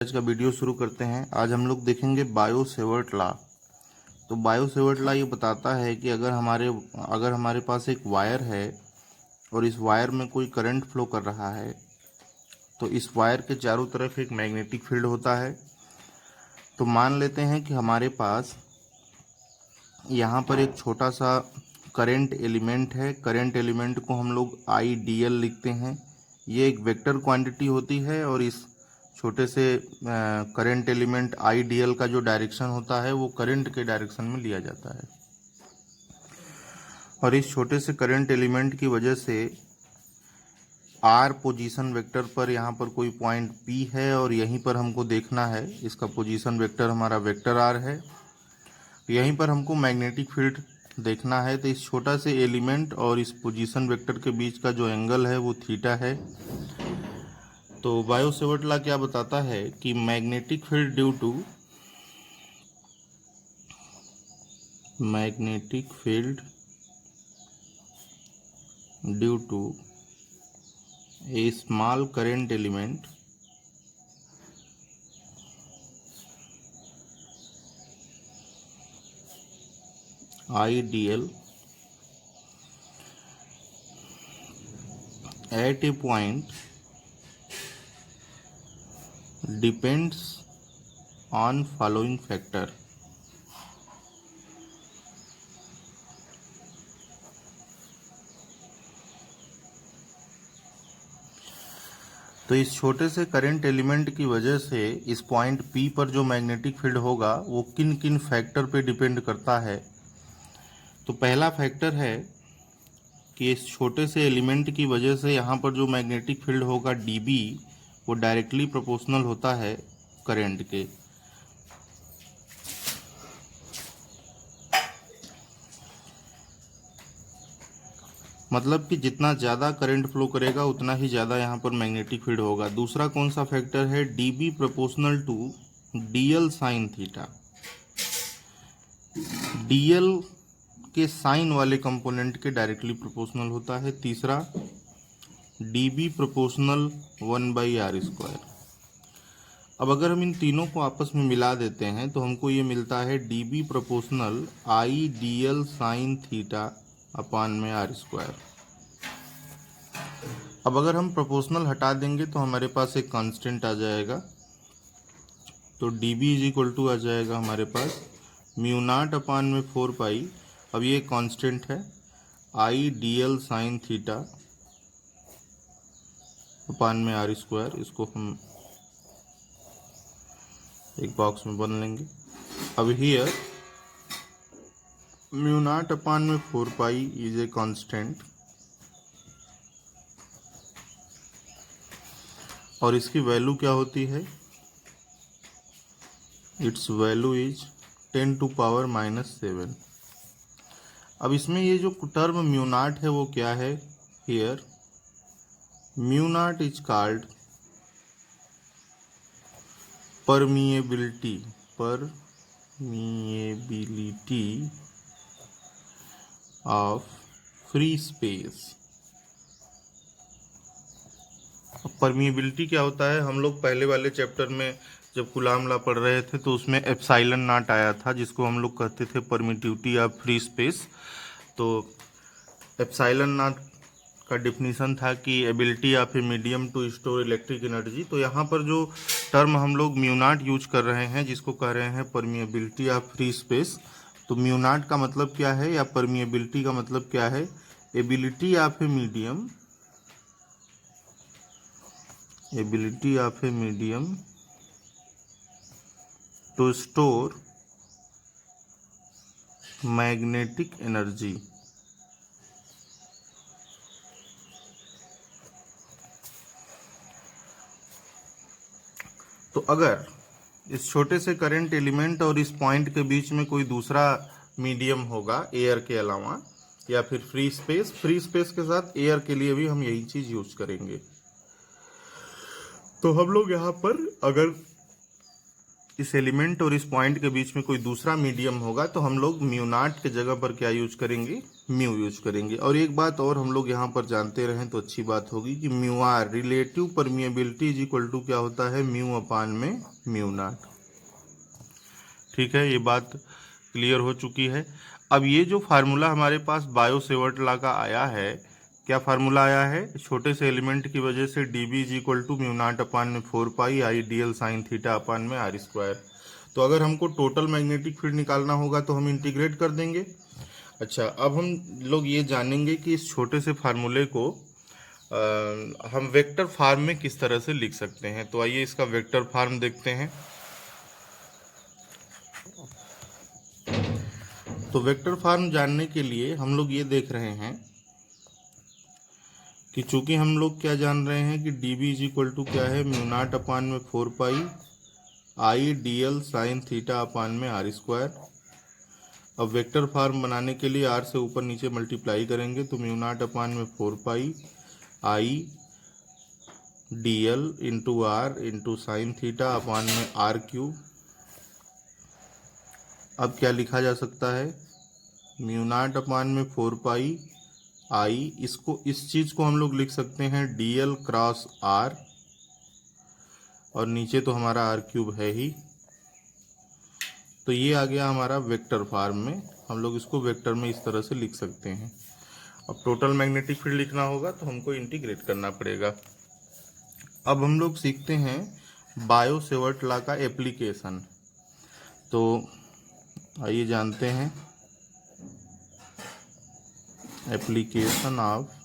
आज का वीडियो शुरू करते हैं। आज हम लोग देखेंगे बायो सेवर्ट लॉ। तो बायो सेवर्ट लॉ ये बताता है कि अगर हमारे पास एक वायर है और इस वायर में कोई करंट फ्लो कर रहा है तो इस वायर के चारों तरफ एक मैग्नेटिक फील्ड होता है। तो मान लेते हैं कि हमारे पास यहाँ पर एक छोटा सा करंट एलिमेंट है। करंट एलिमेंट को हम लोग IDL लिखते हैं। ये एक वेक्टर क्वांटिटी होती है और इस छोटे से करंट एलिमेंट IDL का जो डायरेक्शन होता है वो करंट के डायरेक्शन में लिया जाता है। और इस छोटे से करंट एलिमेंट की वजह से R पोजीशन वेक्टर पर यहाँ पर कोई पॉइंट P है और यहीं पर हमको देखना है। इसका पोजीशन वेक्टर हमारा वेक्टर R है। यहीं पर हमको मैग्नेटिक फील्ड देखना है। तो इस छोटा से एलिमेंट और इस पोजीशन वेक्टर के बीच का जो एंगल है वो थीटा है। तो बायो सेवर्ट लॉ क्या बताता है कि magnetic field due to a small current element IDL at a point depends on following factor। तो इस छोटे से करंट एलिमेंट की वजह से इस पॉइंट P पर जो मैग्नेटिक फील्ड होगा वो किन किन फैक्टर पे डिपेंड करता है। तो पहला फैक्टर है कि इस छोटे से एलिमेंट की वजह से यहाँ पर जो मैग्नेटिक फील्ड होगा dB वो डायरेक्टली प्रोपोर्शनल होता है करंट के। मतलब कि जितना ज़्यादा करंट फ्लो करेगा उतना ही ज़्यादा यहाँ पर मैग्नेटिक फील्ड होगा। दूसरा कौन सा फैक्टर है, dB proportional to DL sine theta. DL के साइन वाले कंपोनेंट के डायरेक्टली प्रोपोर्शनल होता है। तीसरा dB प्रोपोर्शनल 1/r²। अब अगर हम इन तीनों को आपस में मिला देते हैं तो हमको ये मिलता है dB proportional IDL sign theta upon में r²। अब अगर हम प्रोपोर्शनल हटा देंगे तो हमारे पास एक कांस्टेंट आ जाएगा। तो dB इज इक्वल टू आ जाएगा हमारे पास μ0 अपान में 4 पाई। अब ये कांस्टेंट है IDL साइन थीटा अपान में r²। इसको हम एक बॉक्स में बन लेंगे। अब हियर μ0 अपान में 4 पाई इज ए कांस्टेंट और इसकी वैल्यू क्या होती है, इट्स वैल्यू इज 10⁻⁻⁷। अब इसमें ये जो टर्म μ0 है वो क्या है, here μ0 is called permeability of free space. Permeability क्या होता है, हम लोग पहले वाले चैप्टर में जब कूलाम लॉ पढ़ रहे थे तो उसमें एप्सिलॉन नॉट आया था जिसको हम लोग कहते थे परमिटिविटी ऑफ फ्री स्पेस। तो एप्सिलॉन नॉट का डिफिनीशन था कि ability of a medium to store electric energy. तो यहाँ पर जो टर्म हम लोग μ0 यूज कर रहे हैं जिसको कह रहे हैं परमिएबिलिटी ऑफ फ्री स्पेस। तो μ0 का मतलब क्या है या परमिएबिलिटी का मतलब क्या है, ability of a medium to store magnetic energy. तो अगर इस छोटे से करंट एलिमेंट और इस पॉइंट के बीच में कोई दूसरा मीडियम होगा एयर के अलावा या फिर फ्री स्पेस के साथ एयर के लिए भी हम यही चीज यूज करेंगे। तो हम लोग यहाँ पर अगर इस एलिमेंट और इस पॉइंट के बीच में कोई दूसरा मीडियम होगा तो हम लोग म्यू नॉट के जगह पर क्या यूज करेंगे, म्यू यूज करेंगे। और एक बात और हम लोग यहाँ पर जानते रहें तो अच्छी बात होगी कि mu R relative permeability is equal to क्या होता है, म्यू अपान में म्यू नॉट। ठीक है, ये बात क्लियर हो चुकी है। अब ये जो फार्मूला हमारे पास बायो सेवर्ट लॉ का आया है, क्या फार्मूला आया है, छोटे से एलिमेंट की वजह से D B is equal to mu naught upon में 4 pi I D L sine theta upon में आर स्क्वायर। तो अगर हमको टोटल मैग्नेटिक फील्ड निकालना होगा तो हम इंटीग्रेट कर देंगे। अच्छा, अब हम लोग ये जानेंगे कि इस छोटे से फार्मूले को हम वेक्टर फॉर्म में किस तरह से लिख सकते हैं। तो आइए इसका वेक्टर फॉर्म देखते हैं। तो वेक्टर फॉर्म जानने के लिए हम लोग ये देख रहे हैं कि चूंकि हम लोग क्या जान रहे हैं कि D B is equal to क्या है, म्यू नॉट अपान में 4 pi I D L sine theta upon में आर स्क्वायर। अब वेक्टर फॉर्म बनाने के लिए आर से ऊपर नीचे मल्टीप्लाई करेंगे तो म्यू नॉट अपान में 4 pi I D L into R into sine theta upon में आर क्यूब। अब क्या लिखा जा सकता है, म्यू नॉट अपान में 4 पाई आई, इसको इस चीज को हम लोग लिख सकते हैं डी एल क्रॉस आर, और नीचे तो हमारा आर क्यूब है ही। तो ये आ गया हमारा वेक्टर फॉर्म में, हम लोग इसको वेक्टर में इस तरह से लिख सकते हैं। अब टोटल मैग्नेटिक फील्ड लिखना होगा तो हमको इंटीग्रेट करना पड़ेगा। अब हम लोग सीखते हैं बायो सेवर्ट लॉ का एप्लीकेशन। तो आइए जानते हैं application of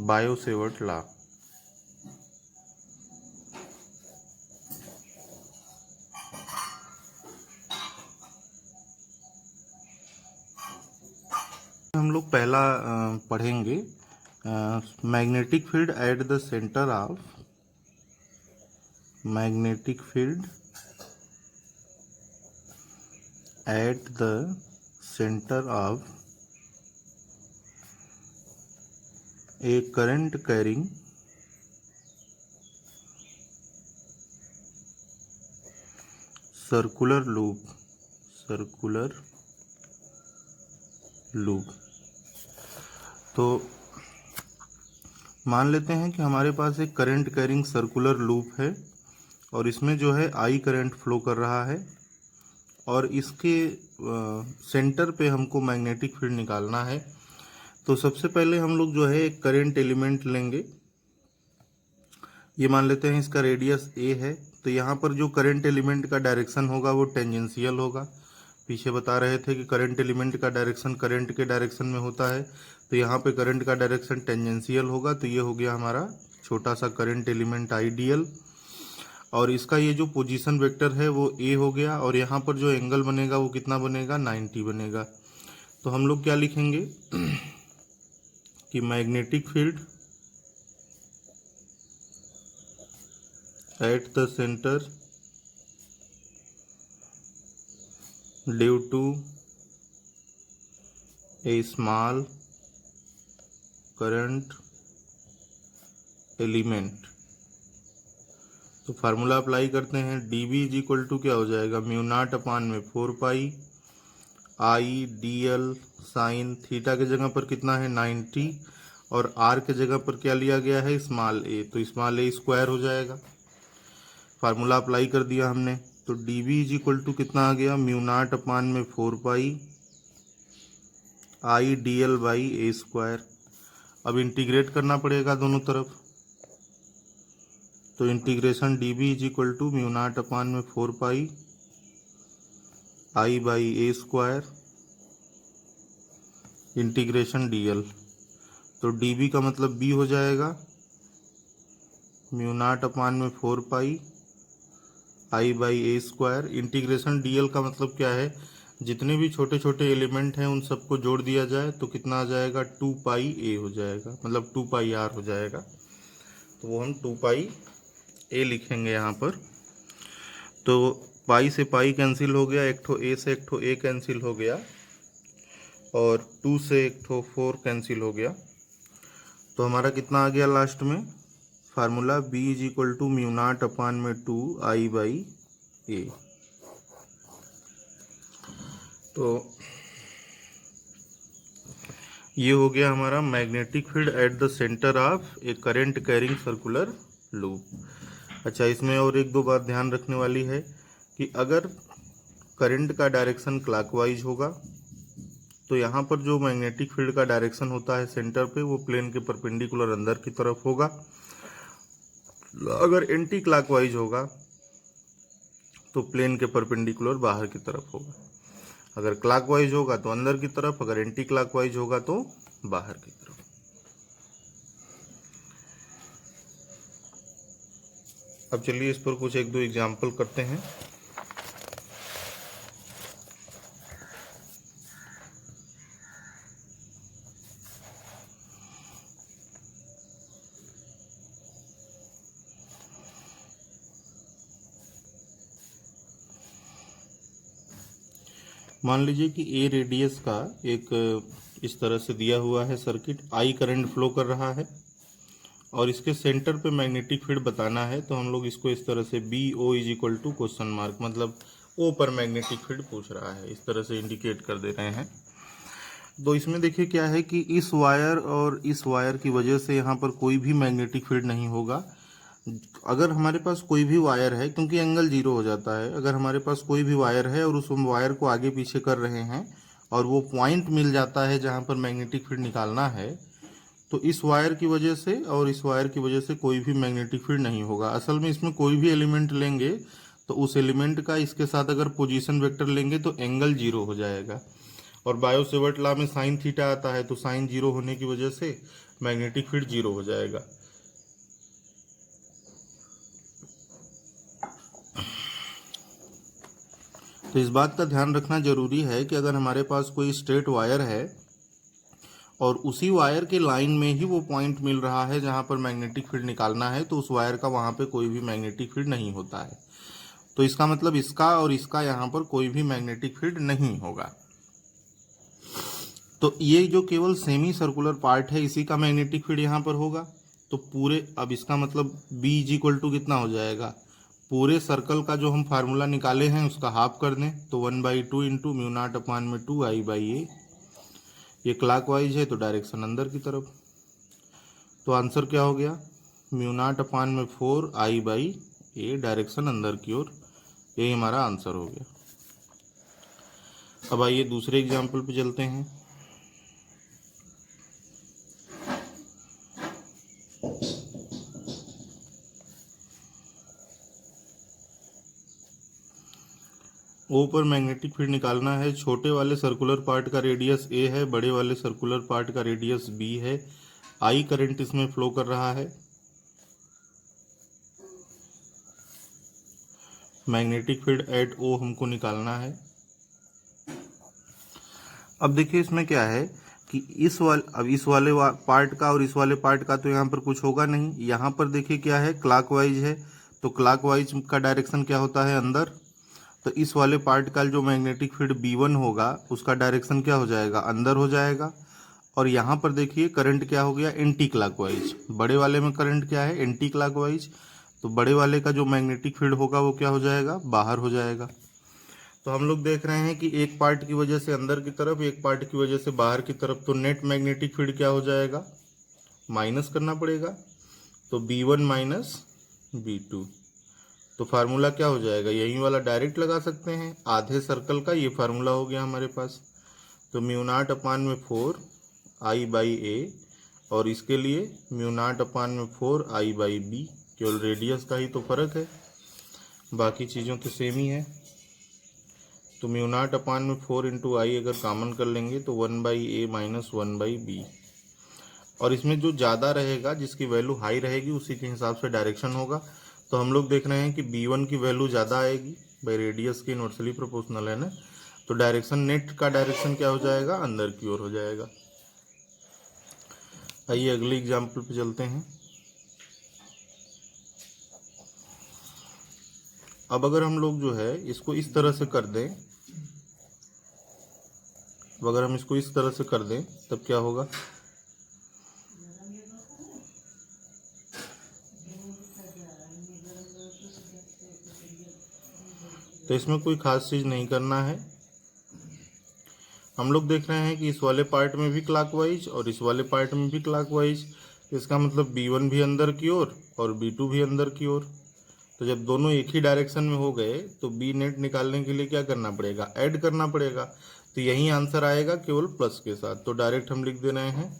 bio Savart law. हम लोग पहला पढ़ेंगे magnetic field at the centre of, magnetic field at the centre of a current carrying circular loop, circular loop. तो मान लेते हैं कि हमारे पास एक करंट कैरिंग सर्कुलर लूप है और इसमें जो है आई करंट फ्लो कर रहा है, और इसके सेंटर पे हमको मैग्नेटिक फील्ड निकालना है। तो सबसे पहले हम लोग जो है एक करंट एलिमेंट लेंगे, ये मान लेते हैं इसका रेडियस ए है। तो यहाँ पर जो करंट एलिमेंट का डायरेक्शन होगा वो टेंजेंशियल होगा। पीछे बता रहे थे कि करंट एलिमेंट का डायरेक्शन करंट के डायरेक्शन में होता है, तो यहाँ पे करंट का डायरेक्शन टेंजेंशियल होगा। तो ये हो गया हमारा छोटा सा करंट एलिमेंट आइडियल, और इसका ये जो पोजीशन वेक्टर है वो ए हो गया, और यहाँ पर जो एंगल बनेगा वो कितना बनेगा, 90 बनेगा। तो हम लोग क्या लिखेंगे कि magnetic field at the centre due to a small current element. तो फार्मूला अप्लाई करते हैं, D B is equal to क्या हो जाएगा, म्यू नॉट अपान में 4 pi I D L sine theta के जगह पर कितना है 90, और आर के जगह पर क्या लिया गया है स्मॉल ए, तो स्मॉल ए स्क्वायर हो जाएगा। फार्मूला अप्लाई कर दिया हमने, तो D B is equal to कितना आ गया, म्यू नॉट अपान में 4 pi I D L by a square. अब इंटीग्रेट करना पड़ेगा दोनों तरफ, तो integration D B is equal to mu naught upon में 4 pi I by a square integration D L. तो डी बी का मतलब बी हो जाएगा म्यू नॉट अपान में 4 pi I by a square. Integration D L का मतलब क्या है, जितने भी छोटे छोटे एलिमेंट हैं उन सबको जोड़ दिया जाए तो कितना आ जाएगा 2 पाई ए हो जाएगा, मतलब 2 पाई आर हो जाएगा। तो वो हम 2 पाई ए लिखेंगे यहाँ पर। तो पाई से पाई कैंसिल हो गया, एक ठो ए से एक ठो ए कैंसिल हो गया, और 2 से एक तो 4 कैंसिल हो गया, तो हमारा कितना आ गया लास्ट में formula B is equal to mu naught upon में 2I/A। तो ये हो गया हमारा magnetic field at the centre of a current carrying circular loop. अच्छा, इसमें और एक दो बात ध्यान रखने वाली है कि अगर करंट का डायरेक्शन क्लॉकवाइज होगा तो यहाँ पर जो मैग्नेटिक फील्ड का डायरेक्शन होता है सेंटर पे वो प्लेन के परपेंडिकुलर अंदर की तरफ होगा। अगर एंटी क्लॉकवाइज होगा तो प्लेन के परपेंडिकुलर बाहर की तरफ होगा। अगर क्लॉकवाइज होगा तो अंदर की तरफ, अगर एंटी क्लॉकवाइज होगा तो बाहर की तरफ। अब चलिए इस पर कुछ एक दो एग्जाम्पल करते हैं। मान लीजिए कि ए रेडियस का एक इस तरह से दिया हुआ है सर्किट, आई करंट फ्लो कर रहा है और इसके सेंटर पे मैग्नेटिक फील्ड बताना है, तो हम लोग इसको इस तरह से B O is equal to question mark, मतलब ओ पर मैग्नेटिक फील्ड पूछ रहा है, इस तरह से इंडिकेट कर दे रहे हैं। तो इसमें देखिए क्या है कि इस वायर और इस वायर की वजह से यहाँ पर कोई भी मैग्नेटिक फील्ड नहीं होगा। अगर हमारे पास कोई भी वायर है, क्योंकि एंगल जीरो हो जाता है, अगर हमारे पास कोई भी वायर है और उस वायर को आगे पीछे कर रहे हैं और वो पॉइंट मिल जाता है जहाँ पर मैग्नेटिक फील्ड निकालना है, तो इस वायर की वजह से और इस वायर की वजह से कोई भी मैग्नेटिक फील्ड नहीं होगा। असल में इसमें कोई भी एलिमेंट लेंगे तो उस एलिमेंट का इसके साथ अगर पोजीशन वेक्टर लेंगे तो एंगल जीरो हो जाएगा। और बायो सेवर्ट लॉ में साइन थीटा आता है, तो साइन जीरो होने की वजह से मैग्नेटिक फील्ड जीरो हो जाएगा। तो इस बात का ध्यान रखना जरूरी है कि अगर हमारे पास कोई स्ट्रेट वायर है और उसी वायर के लाइन में ही वो पॉइंट मिल रहा है जहां पर मैग्नेटिक फील्ड निकालना है, तो उस वायर का वहां पे कोई भी मैग्नेटिक फील्ड नहीं होता है। तो इसका मतलब इसका और इसका यहाँ पर कोई भी मैग्नेटिक फील्ड नहीं होगा। तो ये जो केवल सेमी सर्कुलर पार्ट है इसी का मैग्नेटिक फील्ड यहाँ पर होगा। तो पूरे, अब इसका मतलब B इज इक्वल टू कितना हो जाएगा, पूरे सर्कल का जो हम फार्मूला निकाले हैं उसका हाफ कर दें तो 1/2 इंटू म्यू नॉट अपान में 2I/A। ये क्लॉकवाइज है तो डायरेक्शन अंदर की तरफ, तो आंसर क्या हो गया, म्यू नॉट अपान में 4I/A, डायरेक्शन अंदर की ओर। यही हमारा आंसर हो गया। अब आइए दूसरे एग्जाम्पल पे चलते हैं। ओ पर मैग्नेटिक फील्ड निकालना है। छोटे वाले सर्कुलर पार्ट का रेडियस ए है, बड़े वाले सर्कुलर पार्ट का रेडियस बी है। आई करंट इसमें फ्लो कर रहा है। मैग्नेटिक फील्ड एट ओ हमको निकालना है। अब देखिए इसमें क्या है कि इस वाले पार्ट का और इस वाले पार्ट का तो यहाँ पर कुछ होगा नहीं। यहाँ पर देखिए क्या है, क्लॉकवाइज है, तो क्लॉकवाइज का डायरेक्शन क्या होता है, अंदर। तो इस वाले पार्ट का जो मैग्नेटिक फील्ड B1 होगा उसका डायरेक्शन क्या हो जाएगा, अंदर हो जाएगा। और यहाँ पर देखिए करंट क्या हो गया, एंटी क्लॉकवाइज। बड़े वाले में करंट क्या है, एंटी क्लॉकवाइज, तो बड़े वाले का जो मैग्नेटिक फील्ड होगा वो क्या हो जाएगा, बाहर हो जाएगा। तो हम लोग देख रहे हैं कि एक पार्ट की वजह से अंदर की तरफ, एक पार्ट की वजह से बाहर की तरफ, तो नेट मैग्नेटिक फील्ड क्या हो जाएगा, माइनस करना पड़ेगा। तो B1 माइनस B2, तो फार्मूला क्या हो जाएगा, यही वाला डायरेक्ट लगा सकते हैं, आधे सर्कल का ये फार्मूला हो गया हमारे पास। तो म्यू नॉट अपान में 4I/A, और इसके लिए म्यू नॉट अपान में 4I/B, केवल रेडियस का ही तो फर्क है, बाकी चीज़ों तो सेम ही है। तो म्यू नॉट अपान में 4 इंटू आई अगर कॉमन कर लेंगे तो 1/A माइनस 1/B। और इसमें जो ज़्यादा रहेगा, जिसकी वैल्यू हाई रहेगी, उसी के हिसाब से डायरेक्शन होगा। तो हम लोग देख रहे हैं कि B1 की वैल्यू ज़्यादा आएगी, भाई रेडियस की इनवर्सली प्रोपोर्शनल है ना, तो डायरेक्शन, नेट का डायरेक्शन क्या हो जाएगा, अंदर की ओर हो जाएगा। आइए अगले एग्जाम्पल पे चलते हैं। अब अगर हम लोग जो है इसको इस तरह से कर दें अब अगर हम इसको इस तरह से कर दें तब क्या होगा, तो इसमें कोई खास चीज़ नहीं करना है। हम लोग देख रहे हैं कि इस वाले पार्ट में भी क्लॉकवाइज और इस वाले पार्ट में भी क्लॉकवाइज, इसका मतलब B1 भी अंदर की ओर और B2 भी अंदर की ओर। तो जब दोनों एक ही डायरेक्शन में हो गए तो बी नेट निकालने के लिए क्या करना पड़ेगा, ऐड करना पड़ेगा। तो यही आंसर आएगा केवल प्लस के साथ। तो डायरेक्ट हम लिख दे रहे हैं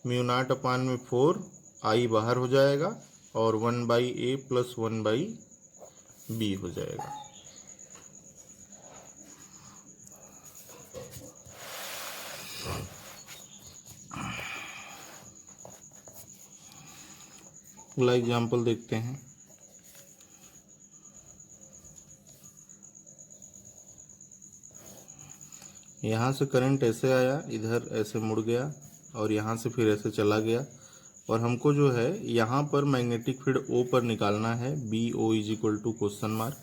μ0/4, आई बाहर हो जाएगा और 1/a + 1/b हो जाएगा। अगला एग्जाम्पल देखते हैं। यहाँ से करंट ऐसे आया, इधर ऐसे मुड़ गया और यहाँ से फिर ऐसे चला गया, और हमको जो है यहाँ पर मैग्नेटिक फील्ड O पर निकालना है, BO = क्वेश्चन मार्क।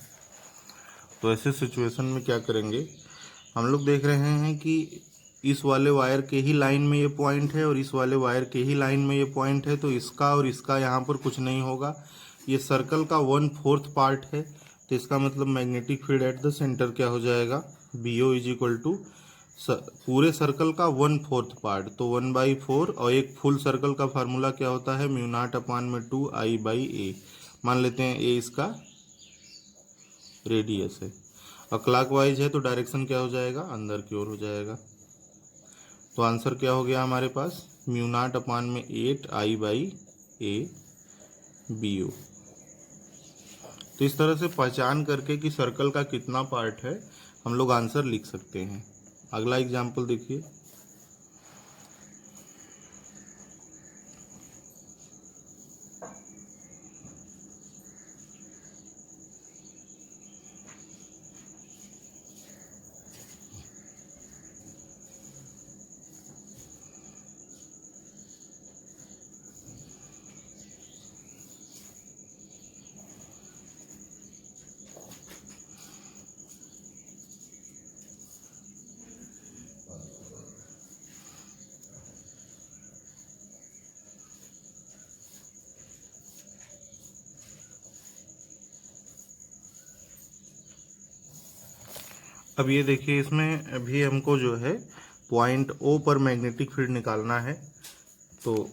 तो ऐसे सिचुएशन में क्या करेंगे, हम लोग देख रहे हैं कि इस वाले वायर के ही लाइन में ये पॉइंट है और इस वाले वायर के ही लाइन में ये पॉइंट है, तो इसका और इसका यहाँ पर कुछ नहीं होगा। ये सर्कल का 1/4 पार्ट है, तो इसका मतलब magnetic field at the centre क्या हो जाएगा, BO = पूरे सर्कल का 1/4 पार्ट, तो 1/4, और एक फुल सर्कल का फार्मूला क्या होता है, μ0/2 I/a। मान लेते हैं a इसका रेडियस है और क्लॉकवाइज है, तो डायरेक्शन क्या हो जाएगा, अंदर की ओर हो जाएगा। तो आंसर क्या हो गया हमारे पास, μ0/8 I/a BO। तो इस तरह से पहचान करके कि सर्कल का कितना पार्ट है हम लोग आंसर लिख सकते हैं। अगला एग्जाम्पल देखिए। अब ये देखिए, इसमें अभी हमको जो है पॉइंट O पर मैग्नेटिक फील्ड निकालना है। तो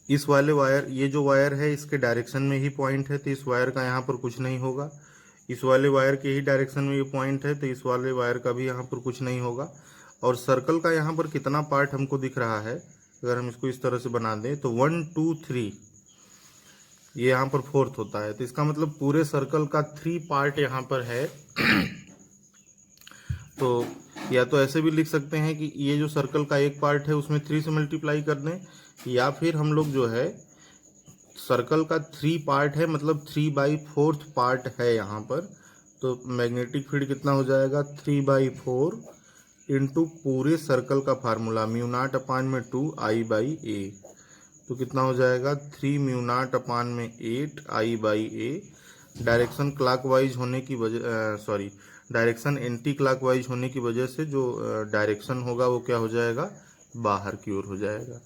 इस वाले वायर, ये जो वायर है इसके डायरेक्शन में ही पॉइंट है, तो इस वायर का यहाँ पर कुछ नहीं होगा। इस वाले वायर के ही डायरेक्शन में ये पॉइंट है, तो इस वाले वायर का भी यहाँ पर कुछ नहीं होगा। और सर्कल का यहाँ पर कितना पार्ट हमको दिख रहा है, अगर हम इसको इस तरह से बना दें तो 1 2 3, ये यहाँ पर 4th होता है, तो इसका मतलब पूरे सर्कल का 3 पार्ट यहाँ पर है। तो या तो ऐसे भी लिख सकते हैं कि ये जो सर्कल का एक पार्ट है उसमें 3 से मल्टीप्लाई कर दें, या फिर हम लोग जो है सर्कल का 3 पार्ट है, मतलब 3/4 पार्ट है यहाँ पर, तो मैग्नेटिक फील्ड कितना हो जाएगा, 3/4 इंटू पूरे सर्कल का फार्मूला μ0/2 I/a। तो कितना हो जाएगा, 3 μ0/8 I/a। डायरेक्शन क्लॉकवाइज होने की वजह डायरेक्शन एंटी क्लॉकवाइज होने की वजह से जो डायरेक्शन होगा वो क्या हो जाएगा, बाहर की ओर हो जाएगा।